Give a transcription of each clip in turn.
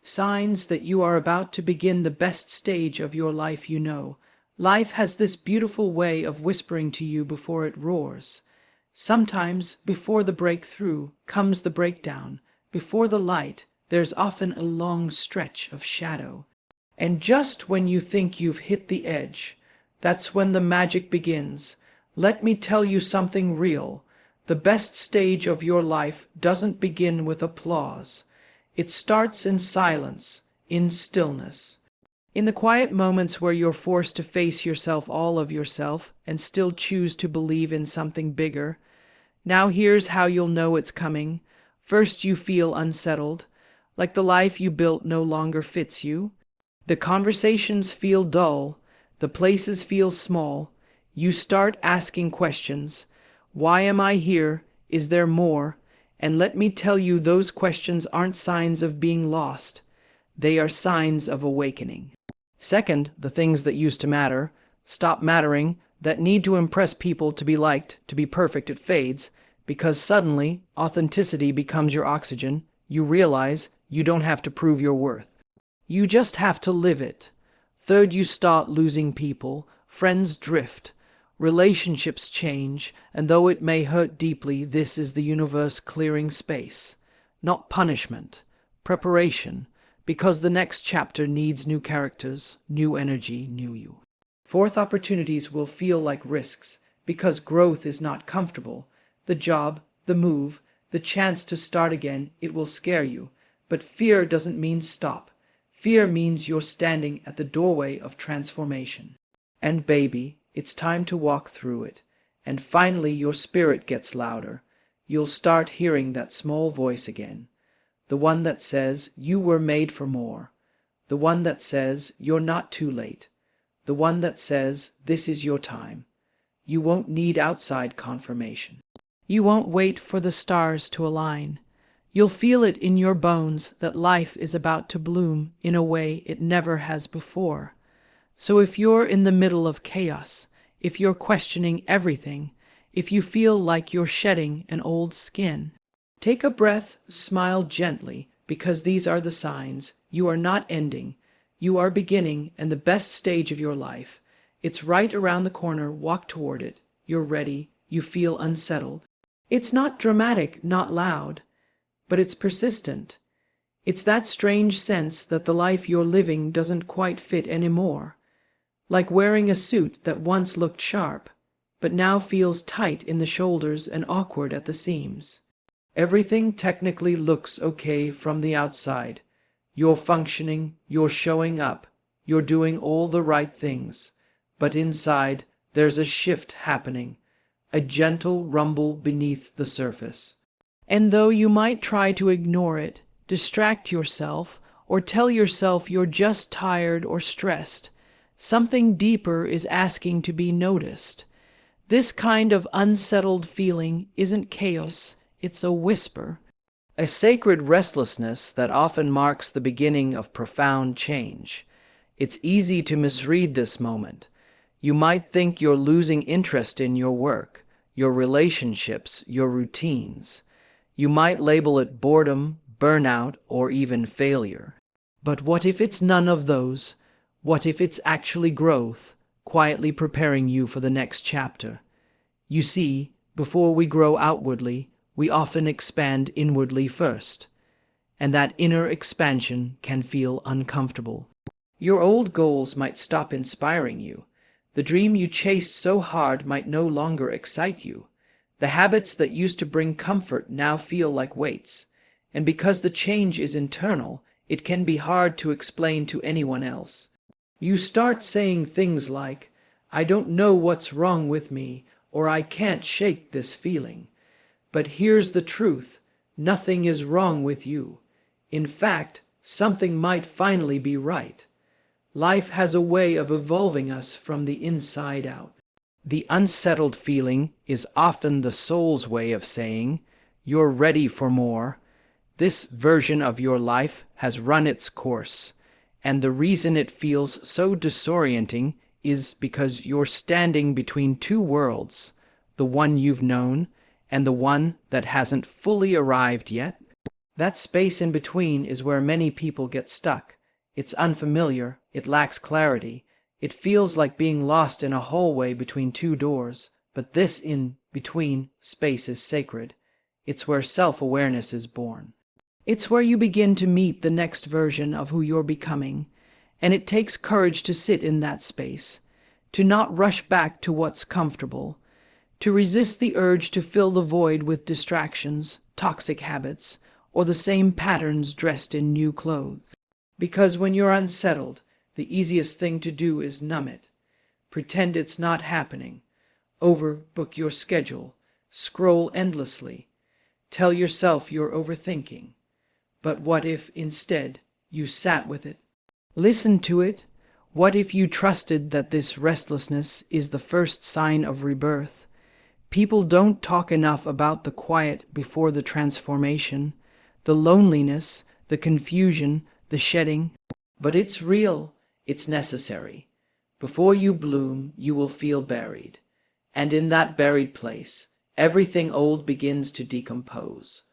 signs that you are about to begin the best stage of your life you know. Life has this beautiful way of whispering to you before it roars. Sometimes, before the breakthrough, comes the breakdown. Before the light, there's often a long stretch of shadow. And just when you think you've hit the edge, that's when the magic begins. Let me tell you something real. The best stage of your life doesn't begin with applause. It starts in silence, in stillness. In the quiet moments where you're forced to face yourself, all of yourself, and still choose to believe in something bigger. Now here's how you'll know it's coming. First, you feel unsettled, like the life you built no longer fits you. The conversations feel dull, the places feel small. You start asking questions. Why am I here? Is there more? And let me tell you, those questions aren't signs of being lost. They are signs of awakening. Second, the things that used to matter stop mattering. That need to impress people, to be liked, to be perfect, it fades, because suddenly authenticity becomes your oxygen. You realize you don't have to prove your worth. You just have to live it. Third, you start losing people. Friends drift. Relationships change, and though it may hurt deeply, this is the universe clearing space. Not punishment, preparation, because the next chapter needs new characters, new energy, new you. Fourth, opportunities will feel like risks, because growth is not comfortable. The job, the move, the chance to start again, it will scare you. But fear doesn't mean stop. Fear means you're standing at the doorway of transformation. And baby, it's time to walk through it. And finally your spirit gets louder. You'll start hearing that small voice again. The one that says you were made for more. The one that says you're not too late. The one that says this is your time. You won't need outside confirmation. You won't wait for the stars to align. You'll feel it in your bones that life is about to bloom in a way it never has before. So if you're in the middle of chaos, if you're questioning everything, if you feel like you're shedding an old skin, take a breath, smile gently, because these are the signs. You are not ending. You are beginning, and the best stage of your life. It's right around the corner. Walk toward it. You're ready. You feel unsettled. It's not dramatic, not loud, but it's persistent. It's that strange sense that the life you're living doesn't quite fit anymore. Like wearing a suit that once looked sharp, but now feels tight in the shoulders and awkward at the seams. Everything technically looks okay from the outside. You're functioning, you're showing up, you're doing all the right things. But inside, there's a shift happening, a gentle rumble beneath the surface. And though you might try to ignore it, distract yourself, or tell yourself you're just tired or stressed, something deeper is asking to be noticed. This kind of unsettled feeling isn't chaos, it's a whisper. A sacred restlessness that often marks the beginning of profound change. It's easy to misread this moment. You might think you're losing interest in your work, your relationships, your routines. You might label it boredom, burnout, or even failure. But what if it's none of those? What if it's actually growth, quietly preparing you for the next chapter? You see, before we grow outwardly, we often expand inwardly first. And that inner expansion can feel uncomfortable. Your old goals might stop inspiring you. The dream you chased so hard might no longer excite you. The habits that used to bring comfort now feel like weights, and because the change is internal, it can be hard to explain to anyone else. You start saying things like, "I don't know what's wrong with me," or "I can't shake this feeling." But here's the truth, nothing is wrong with you. In fact, something might finally be right. Life has a way of evolving us from the inside out. The unsettled feeling is often the soul's way of saying, you're ready for more. This version of your life has run its course, and the reason it feels so disorienting is because you're standing between two worlds, the one you've known and the one that hasn't fully arrived yet. That space in between is where many people get stuck. It's unfamiliar, it lacks clarity, it feels like being lost in a hallway between two doors, but this in-between space is sacred. It's where self-awareness is born. It's where you begin to meet the next version of who you're becoming, and it takes courage to sit in that space, to not rush back to what's comfortable, to resist the urge to fill the void with distractions, toxic habits, or the same patterns dressed in new clothes. Because when you're unsettled, the easiest thing to do is numb it. Pretend it's not happening. Overbook your schedule. Scroll endlessly. Tell yourself you're overthinking. But what if, instead, you sat with it? Listen to it. What if you trusted that this restlessness is the first sign of rebirth? People don't talk enough about the quiet before the transformation, the loneliness, the confusion, the shedding. But it's real. It's necessary. Before you bloom, you will feel buried. And in that buried place, everything old begins to decompose.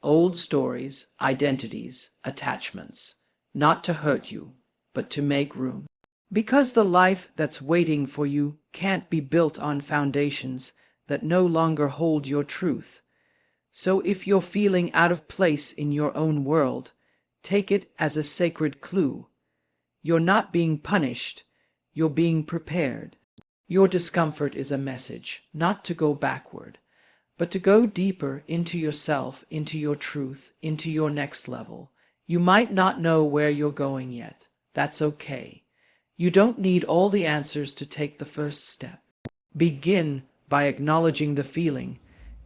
Old stories, identities, attachments, not to hurt you, but to make room. Because the life that's waiting for you can't be built on foundations that no longer hold your truth. So if you're feeling out of place in your own world, take it as a sacred clue. You're not being punished, you're being prepared. Your discomfort is a message, not to go backward, but to go deeper into yourself, into your truth, into your next level. You might not know where you're going yet. That's okay. You don't need all the answers to take the first step. Begin by acknowledging the feeling.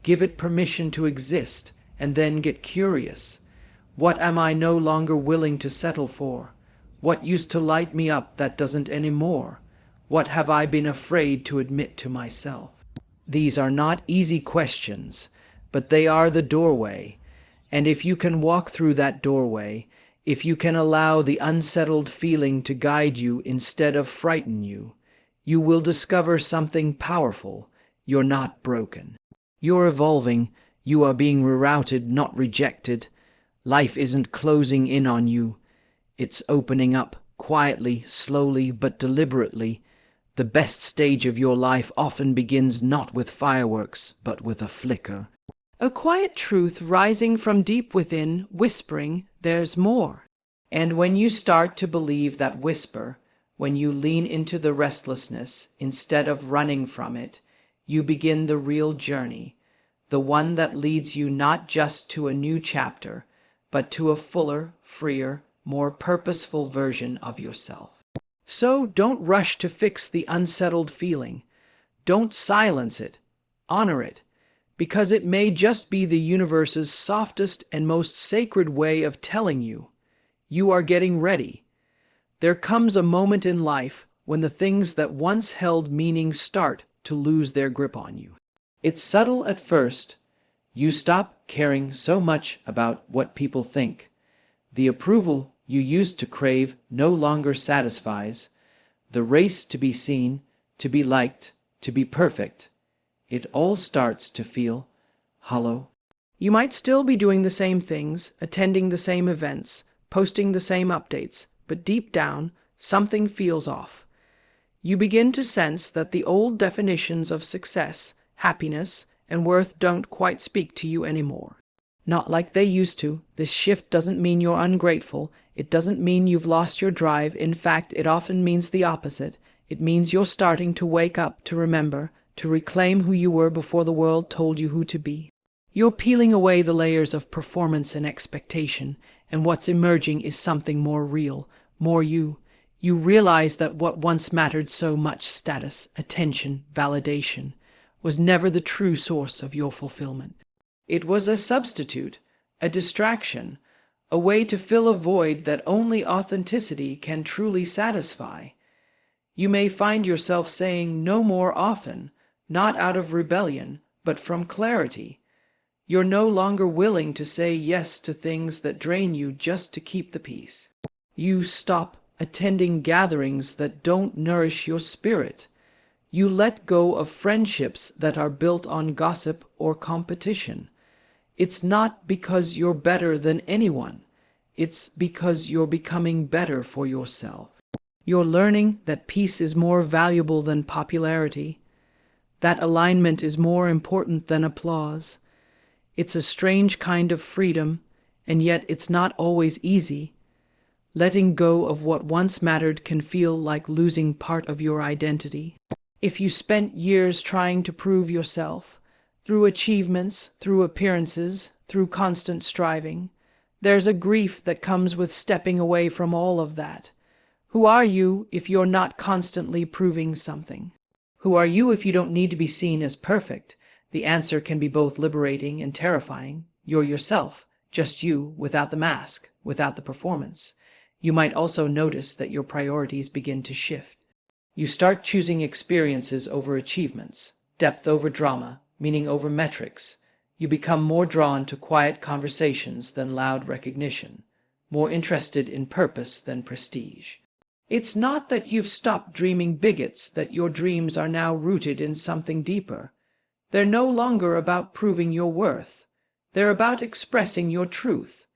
Give it permission to exist, and then get curious. What am I no longer willing to settle for? What used to light me up that doesn't anymore? What have I been afraid to admit to myself? These are not easy questions, but they are the doorway. And if you can walk through that doorway, if you can allow the unsettled feeling to guide you instead of frighten you, you will discover something powerful. You're not broken. You're evolving. You are being rerouted, not rejected. Life isn't closing in on you. It's opening up, quietly, slowly, but deliberately. The best stage of your life often begins not with fireworks, but with a flicker. A quiet truth rising from deep within, whispering, there's more. And when you start to believe that whisper, when you lean into the restlessness instead of running from it, you begin the real journey, the one that leads you not just to a new chapter, but to a fuller, freer, more purposeful version of yourself. So don't rush to fix the unsettled feeling. Don't silence it. Honor it, because it may just be the universe's softest and most sacred way of telling you, you are getting ready. There comes a moment in life when the things that once held meaning start to lose their grip on you. It's subtle at first. You stop caring so much about what people think. The approval you used to crave no longer satisfies. The race to be seen, to be liked, to be perfect, it all starts to feel hollow. You might still be doing the same things, attending the same events, posting the same updates, but deep down, something feels off. You begin to sense that the old definitions of success, happiness, and worth don't quite speak to you anymore. Not like they used to. This shift doesn't mean you're ungrateful. It doesn't mean you've lost your drive. In fact, it often means the opposite. It means you're starting to wake up, to remember, to reclaim who you were before the world told you who to be. You're peeling away the layers of performance and expectation, and what's emerging is something more real, more you. You realize that what once mattered so much, status, attention, validation, was never the true source of your fulfillment. It was a substitute, a distraction, a way to fill a void that only authenticity can truly satisfy. You may find yourself saying no more often, not out of rebellion, but from clarity. You're no longer willing to say yes to things that drain you just to keep the peace. You stop attending gatherings that don't nourish your spirit. You let go of friendships that are built on gossip or competition. It's not because you're better than anyone. It's because you're becoming better for yourself. You're learning that peace is more valuable than popularity, that alignment is more important than applause. It's a strange kind of freedom, and yet it's not always easy. Letting go of what once mattered can feel like losing part of your identity. If you spent years trying to prove yourself, through achievements, through appearances, through constant striving, there's a grief that comes with stepping away from all of that. Who are you if you're not constantly proving something? Who are you if you don't need to be seen as perfect? The answer can be both liberating and terrifying. You're yourself, just you, without the mask, without the performance. You might also notice that your priorities begin to shift. You start choosing experiences over achievements, depth over drama, meaning over metrics. You become more drawn to quiet conversations than loud recognition, more interested in purpose than prestige. It's not that you've stopped dreaming big, it's that your dreams are now rooted in something deeper. They're no longer about proving your worth. They're about expressing your truth.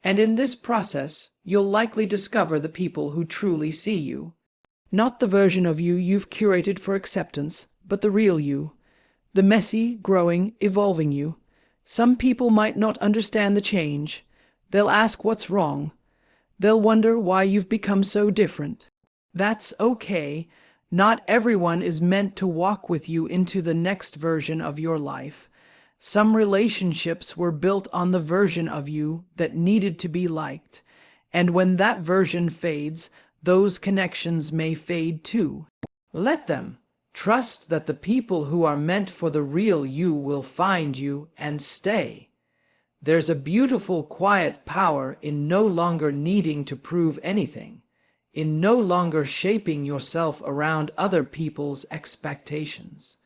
And in this process, you'll likely discover the people who truly see you. Not the version of you you've curated for acceptance, but the real you. The messy, growing, evolving you. Some people might not understand the change. They'll ask what's wrong. They'll wonder why you've become so different. That's okay. Not everyone is meant to walk with you into the next version of your life. Some relationships were built on the version of you that needed to be liked. And when that version fades, those connections may fade too. Let them. Trust that the people who are meant for the real you will find you and stay. There's a beautiful, quiet power in no longer needing to prove anything, in no longer shaping yourself around other people's expectations.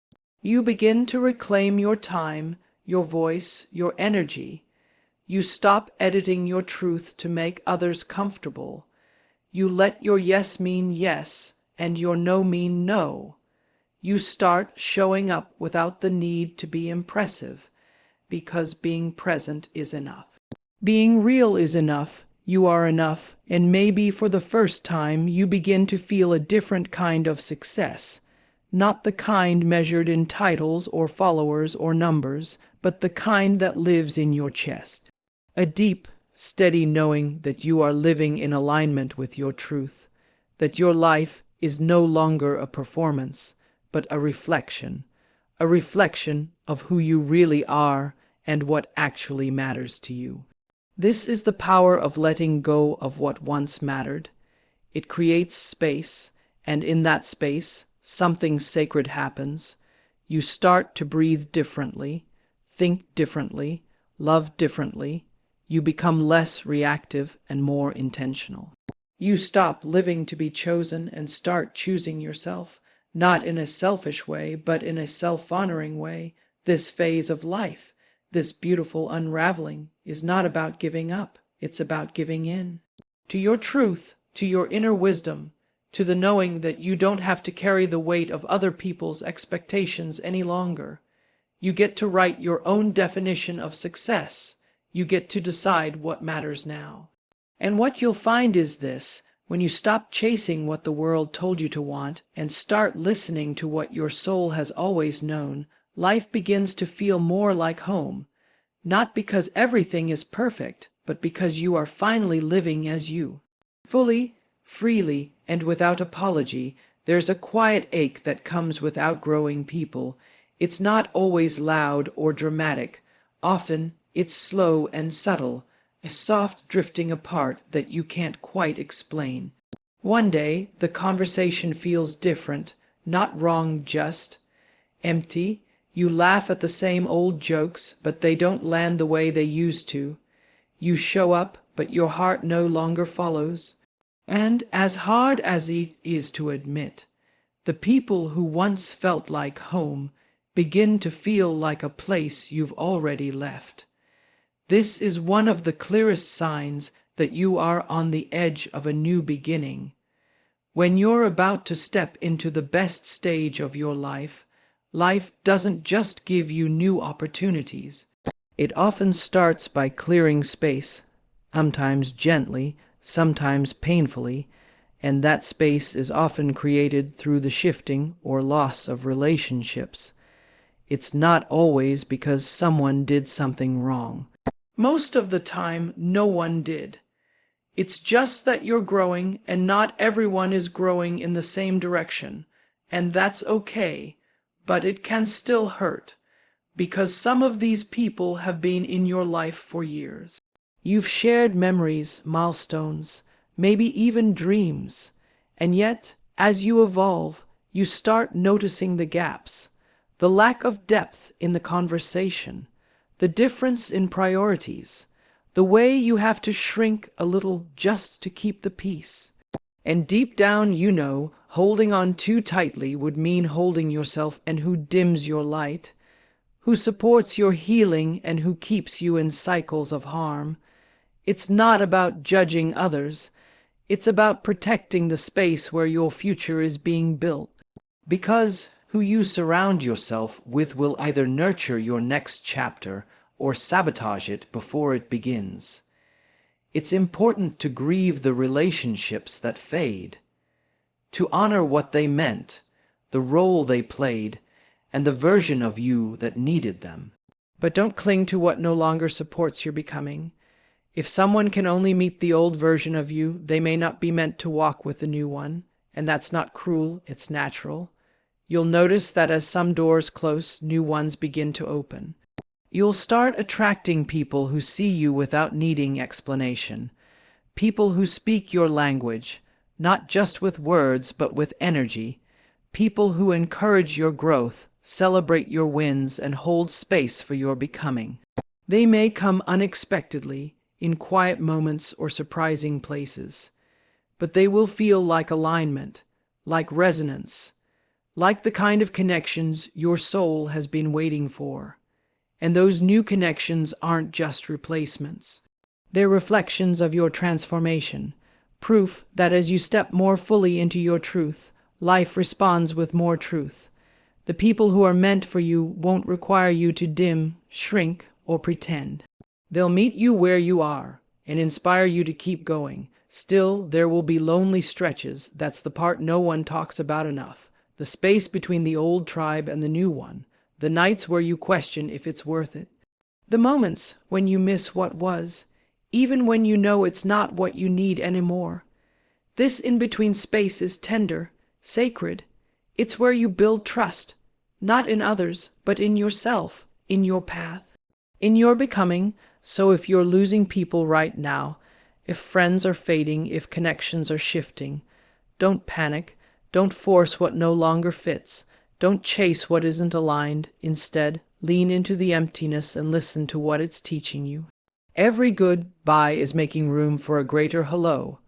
You begin to reclaim your time, your voice, your energy. You stop editing your truth to make others comfortable. You let your yes mean yes and your no mean no. You start showing up without the need to be impressive, because being present is enough. Being real is enough, you are enough, and maybe for the first time you begin to feel a different kind of success, not the kind measured in titles or followers or numbers, but the kind that lives in your chest. A deep, steady knowing that you are living in alignment with your truth, that your life is no longer a performance, but a reflection of who you really are and what actually matters to you. This is the power of letting go of what once mattered. It creates space, and in that space, something sacred happens. You start to breathe differently, think differently, love differently. You become less reactive and more intentional. You stop living to be chosen and start choosing yourself. Not in a selfish way, but in a self-honoring way. This phase of life, this beautiful unraveling, is not about giving up. It's about giving in. To your truth, to your inner wisdom, to the knowing that you don't have to carry the weight of other people's expectations any longer. You get to write your own definition of success. You get to decide what matters now. And what you'll find is this. When you stop chasing what the world told you to want and start listening to what your soul has always known, life begins to feel more like home. Not because everything is perfect, but because you are finally living as you. Fully, freely, and without apology. There's a quiet ache that comes with outgrowing people. It's not always loud or dramatic. Often, it's slow and subtle. A soft drifting apart that you can't quite explain. One day, the conversation feels different, not wrong, just empty. You laugh at the same old jokes, but they don't land the way they used to. You show up, but your heart no longer follows. And as hard as it is to admit, the people who once felt like home begin to feel like a place you've already left. This is one of the clearest signs that you are on the edge of a new beginning. When you're about to step into the best stage of your life, life doesn't just give you new opportunities. It often starts by clearing space, sometimes gently, sometimes painfully, and that space is often created through the shifting or loss of relationships. It's not always because someone did something wrong. Most of the time, no one did. It's just that you're growing, and not everyone is growing in the same direction, and that's okay, but it can still hurt, because some of these people have been in your life for years. You've shared memories, milestones, maybe even dreams, and yet, as you evolve, you start noticing the gaps, the lack of depth in the conversation, the difference in priorities, the way you have to shrink a little just to keep the peace. And deep down, you know, holding on too tightly would mean holding yourself, and who dims your light, who supports your healing, and who keeps you in cycles of harm. It's not about judging others. It's about protecting the space where your future is being built. Because who you surround yourself with will either nurture your next chapter or sabotage it before it begins. It's important to grieve the relationships that fade, to honor what they meant, the role they played, and the version of you that needed them. But don't cling to what no longer supports your becoming. If someone can only meet the old version of you, they may not be meant to walk with the new one, and that's not cruel, it's natural. You'll notice that as some doors close, new ones begin to open. You'll start attracting people who see you without needing explanation, people who speak your language, not just with words but with energy, people who encourage your growth, celebrate your wins, and hold space for your becoming. They may come unexpectedly, in quiet moments or surprising places, but they will feel like alignment, like resonance, like the kind of connections your soul has been waiting for. And those new connections aren't just replacements. They're reflections of your transformation, proof that as you step more fully into your truth, life responds with more truth. The people who are meant for you won't require you to dim, shrink, or pretend. They'll meet you where you are and inspire you to keep going. Still, there will be lonely stretches. That's the part no one talks about enough. The space between the old tribe and the new one. The nights where you question if it's worth it. The moments when you miss what was, even when you know it's not what you need anymore. This in-between space is tender, sacred. It's where you build trust, not in others, but in yourself, in your path, in your becoming. So if you're losing people right now, if friends are fading, if connections are shifting, don't panic. Don't force what no longer fits. Don't chase what isn't aligned. Instead, lean into the emptiness and listen to what it's teaching you. Every goodbye is making room for a greater hello.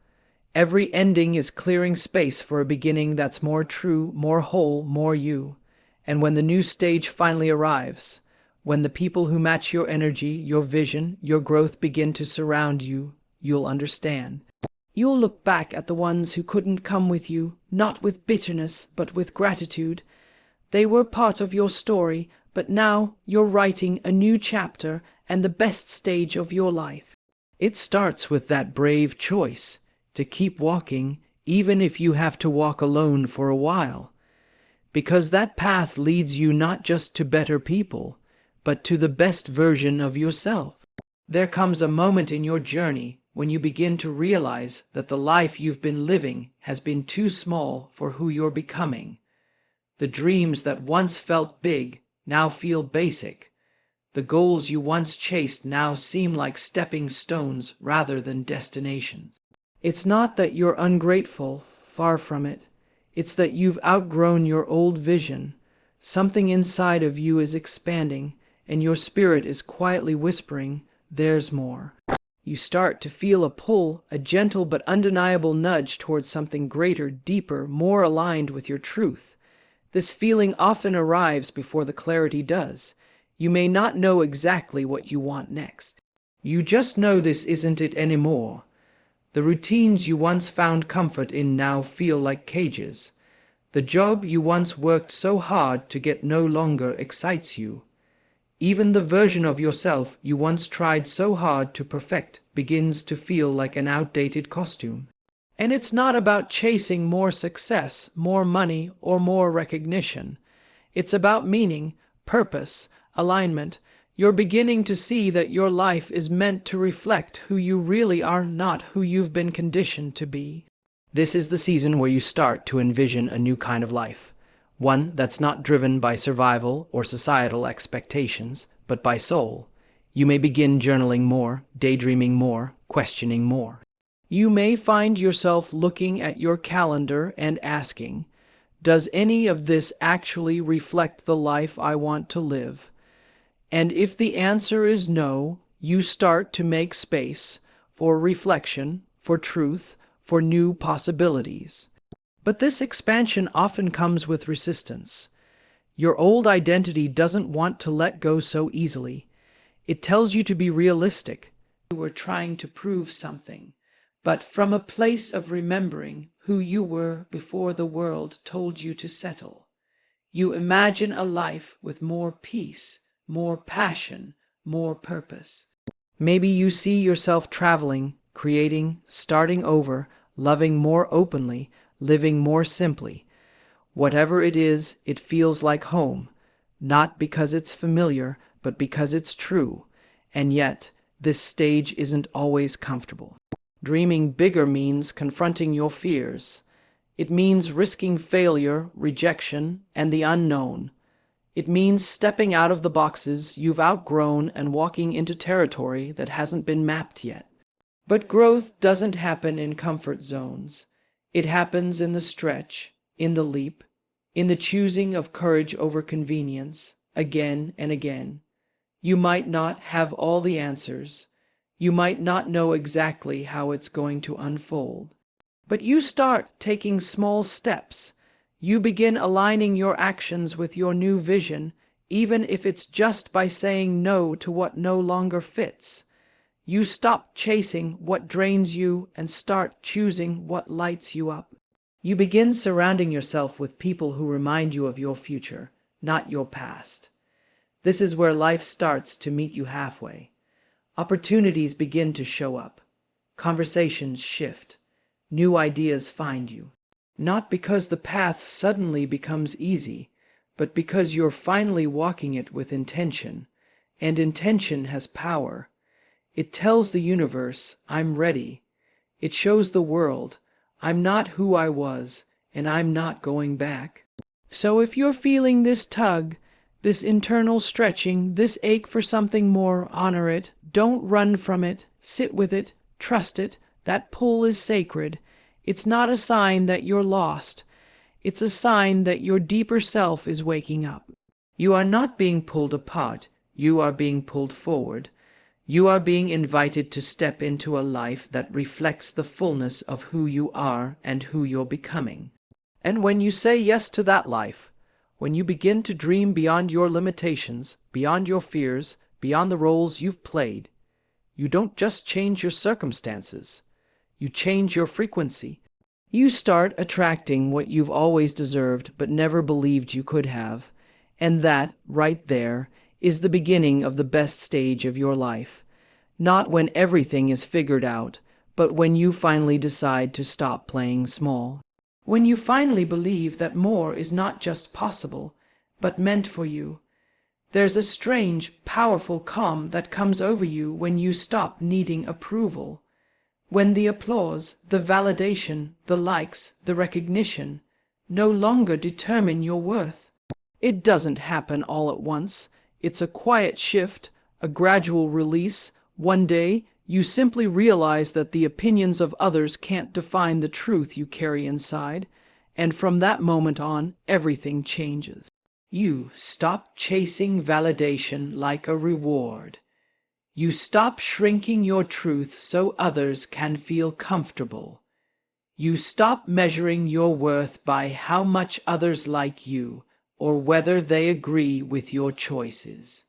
Every ending is clearing space for a beginning that's more true, more whole, more you. And when the new stage finally arrives, when the people who match your energy, your vision, your growth begin to surround you, you'll understand. You'll look back at the ones who couldn't come with you, not with bitterness, but with gratitude. They were part of your story, but now you're writing a new chapter and the best stage of your life. It starts with that brave choice to keep walking, even if you have to walk alone for a while. Because that path leads you not just to better people, but to the best version of yourself. There comes a moment in your journey when you begin to realize that the life you've been living has been too small for who you're becoming. The dreams that once felt big now feel basic. The goals you once chased now seem like stepping stones rather than destinations. It's not that you're ungrateful, far from it. It's that you've outgrown your old vision. Something inside of you is expanding, and your spirit is quietly whispering, "There's more." You start to feel a pull, a gentle but undeniable nudge towards something greater, deeper, more aligned with your truth. This feeling often arrives before the clarity does. You may not know exactly what you want next. You just know this isn't it anymore. The routines you once found comfort in now feel like cages. The job you once worked so hard to get no longer excites you. Even the version of yourself you once tried so hard to perfect begins to feel like an outdated costume. And it's not about chasing more success, more money, or more recognition. It's about meaning, purpose, alignment. You're beginning to see that your life is meant to reflect who you really are, not who you've been conditioned to be. This is the season where you start to envision a new kind of life. One that's not driven by survival or societal expectations, but by soul. You may begin journaling more, daydreaming more, questioning more. You may find yourself looking at your calendar and asking, does any of this actually reflect the life I want to live? And if the answer is no, you start to make space for reflection, for truth, for new possibilities. But this expansion often comes with resistance. Your old identity doesn't want to let go so easily. It tells you to be realistic. You were trying to prove something, but from a place of remembering who you were before the world told you to settle. You imagine a life with more peace, more passion, more purpose. Maybe you see yourself traveling, creating, starting over, loving more openly, living more simply. Whatever it is, it feels like home, not because it's familiar, but because it's true. And yet, this stage isn't always comfortable. Dreaming bigger means confronting your fears. It means risking failure, rejection, and the unknown. It means stepping out of the boxes you've outgrown and walking into territory that hasn't been mapped yet. But growth doesn't happen in comfort zones. It happens in the stretch, in the leap, in the choosing of courage over convenience, again and again. You might not have all the answers. You might not know exactly how it's going to unfold. But you start taking small steps. You begin aligning your actions with your new vision, even if it's just by saying no to what no longer fits. You stop chasing what drains you and start choosing what lights you up. You begin surrounding yourself with people who remind you of your future, not your past. This is where life starts to meet you halfway. Opportunities begin to show up. Conversations shift. New ideas find you. Not because the path suddenly becomes easy, but because you're finally walking it with intention. And intention has power. It tells the universe, I'm ready. It shows the world, I'm not who I was, and I'm not going back. So if you're feeling this tug, this internal stretching, this ache for something more, honor it. Don't run from it. Sit with it. Trust it. That pull is sacred. It's not a sign that you're lost. It's a sign that your deeper self is waking up. You are not being pulled apart. You are being pulled forward. You are being invited to step into a life that reflects the fullness of who you are and who you're becoming. And when you say yes to that life, when you begin to dream beyond your limitations, beyond your fears, beyond the roles you've played, you don't just change your circumstances. You change your frequency. You start attracting what you've always deserved but never believed you could have. And that, right there, is the beginning of the best stage of your life. Not when everything is figured out, but when you finally decide to stop playing small. When you finally believe that more is not just possible, but meant for you. There's a strange, powerful calm that comes over you when you stop needing approval. When the applause, the validation, the likes, the recognition no longer determine your worth. It doesn't happen all at once. It's a quiet shift, a gradual release. One day, you simply realize that the opinions of others can't define the truth you carry inside, and from that moment on, everything changes. You stop chasing validation like a reward. You stop shrinking your truth so others can feel comfortable. You stop measuring your worth by how much others like you, or whether they agree with your choices.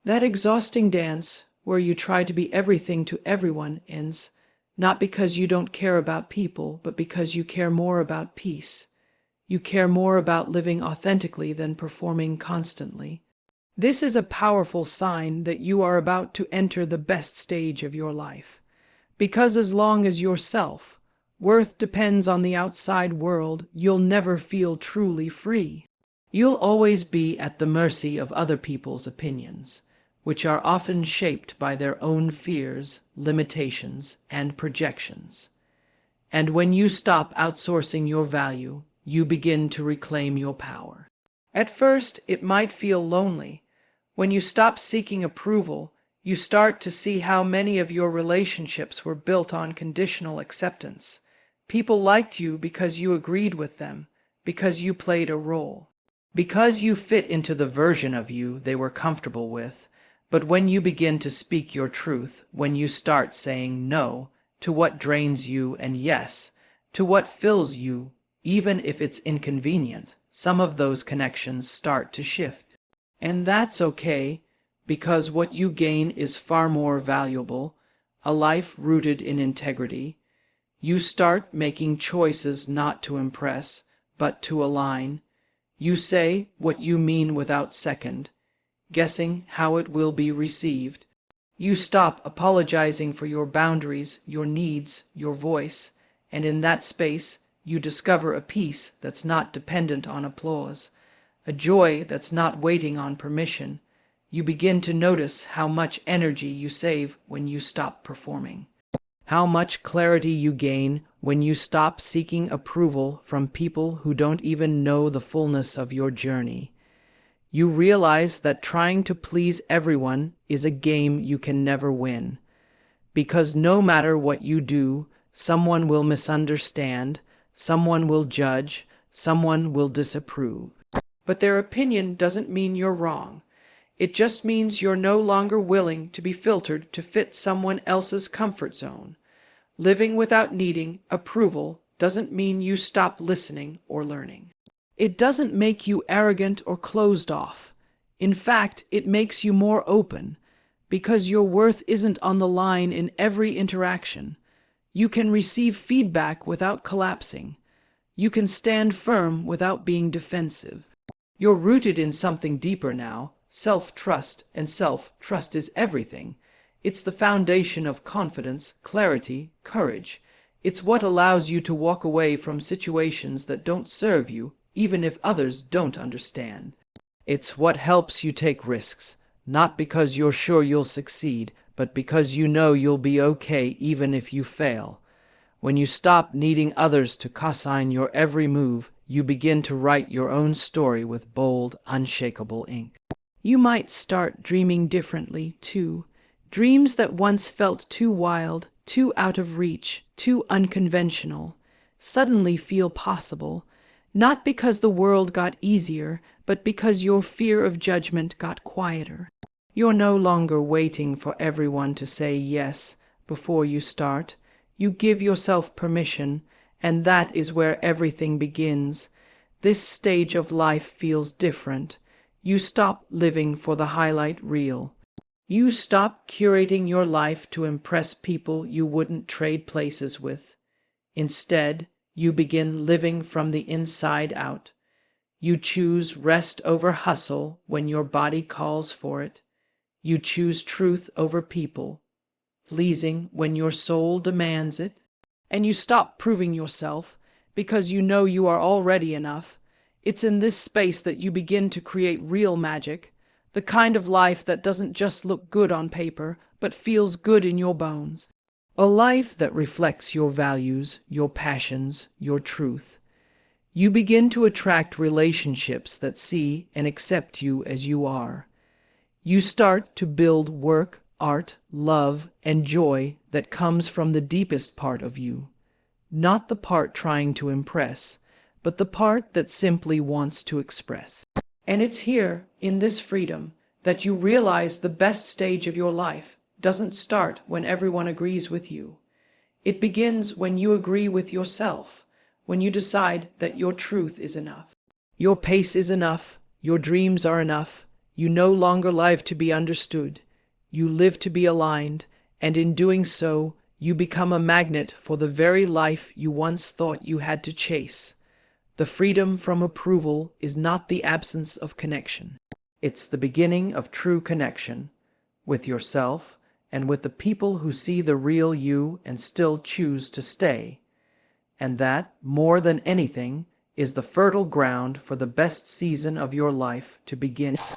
That exhausting dance, where you try to be everything to everyone, ends, not because you don't care about people, but because you care more about peace. You care more about living authentically than performing constantly. This is a powerful sign that you are about to enter the best stage of your life. Because as long as your self-worth depends on the outside world, you'll never feel truly free. You'll always be at the mercy of other people's opinions, which are often shaped by their own fears, limitations, and projections. And when you stop outsourcing your value, you begin to reclaim your power. At first, it might feel lonely. When you stop seeking approval, you start to see how many of your relationships were built on conditional acceptance. People liked you because you agreed with them, because you played a role, because you fit into the version of you they were comfortable with. But when you begin to speak your truth, when you start saying no to what drains you and yes to what fills you, even if it's inconvenient, some of those connections start to shift. And that's okay, because what you gain is far more valuable, a life rooted in integrity. You start making choices not to impress, but to align. You say what you mean without second guessing how it will be received. You stop apologizing for your boundaries, your needs, your voice, and in that space you discover a peace that's not dependent on applause, a joy that's not waiting on permission. You begin to notice how much energy you save when you stop performing, how much clarity you gain when you stop seeking approval from people who don't even know the fullness of your journey. You realize that trying to please everyone is a game you can never win, because no matter what you do, someone will misunderstand, someone will judge, someone will disapprove. But their opinion doesn't mean you're wrong. It just means you're no longer willing to be filtered to fit someone else's comfort zone. Living without needing approval doesn't mean you stop listening or learning. It doesn't make you arrogant or closed off. In fact, it makes you more open, because your worth isn't on the line in every interaction. You can receive feedback without collapsing. You can stand firm without being defensive. You're rooted in something deeper now, self-trust, and self-trust is everything. It's the foundation of confidence, clarity, courage. It's what allows you to walk away from situations that don't serve you, even if others don't understand. It's what helps you take risks, not because you're sure you'll succeed, but because you know you'll be okay even if you fail. When you stop needing others to co-sign your every move, you begin to write your own story with bold, unshakable ink. You might start dreaming differently, too. Dreams that once felt too wild, too out of reach, too unconventional, suddenly feel possible. Not because the world got easier, but because your fear of judgment got quieter. You're no longer waiting for everyone to say yes before you start. You give yourself permission, and that is where everything begins. This stage of life feels different. You stop living for the highlight reel. You stop curating your life to impress people you wouldn't trade places with. Instead, you begin living from the inside out. You choose rest over hustle when your body calls for it. You choose truth over people, pleasing when your soul demands it. And you stop proving yourself because you know you are already enough. It's in this space that you begin to create real magic, the kind of life that doesn't just look good on paper, but feels good in your bones. A life that reflects your values, your passions, your truth. You begin to attract relationships that see and accept you as you are. You start to build work, art, love, and joy that comes from the deepest part of you. Not the part trying to impress, but the part that simply wants to express. And it's here, in this freedom, that you realize the best stage of your life doesn't start when everyone agrees with you. It begins when you agree with yourself, when you decide that your truth is enough. Your pace is enough, your dreams are enough. You no longer live to be understood. You live to be aligned, and in doing so, you become a magnet for the very life you once thought you had to chase. The freedom from approval is not the absence of connection. It's the beginning of true connection with yourself and with the people who see the real you and still choose to stay. And that, more than anything, is the fertile ground for the best season of your life to begin.